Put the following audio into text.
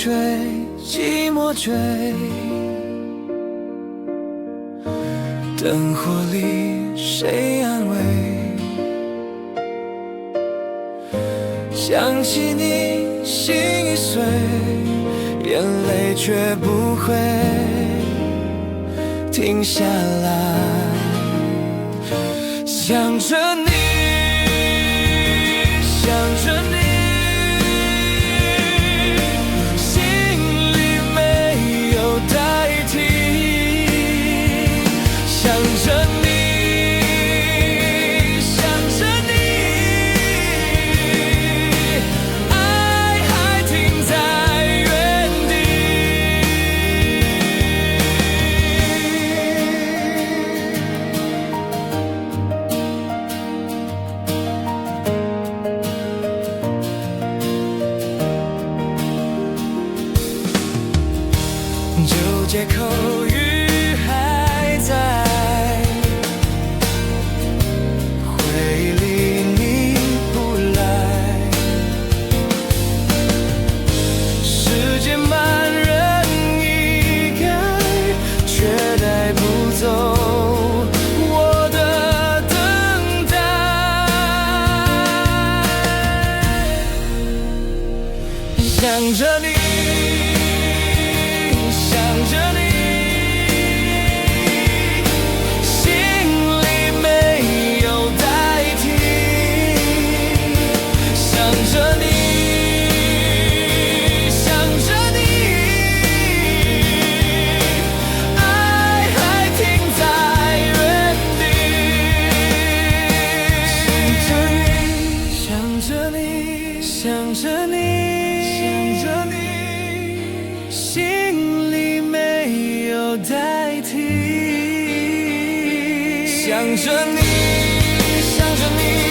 追，寂寞追，灯火里谁安慰？想起你心已碎，眼泪却不会停下来，想着你，想着你，心里没有代替，想着你，想着你，爱还停在原地。旧街口雨还在，回忆里你不来，世界满人已改，却带不走我的等待，想着你，想着你，心里没有代替，想着你，想着你，爱还停在原地，想着你，想着你，想着你，心里没有代替，想着你，想着你。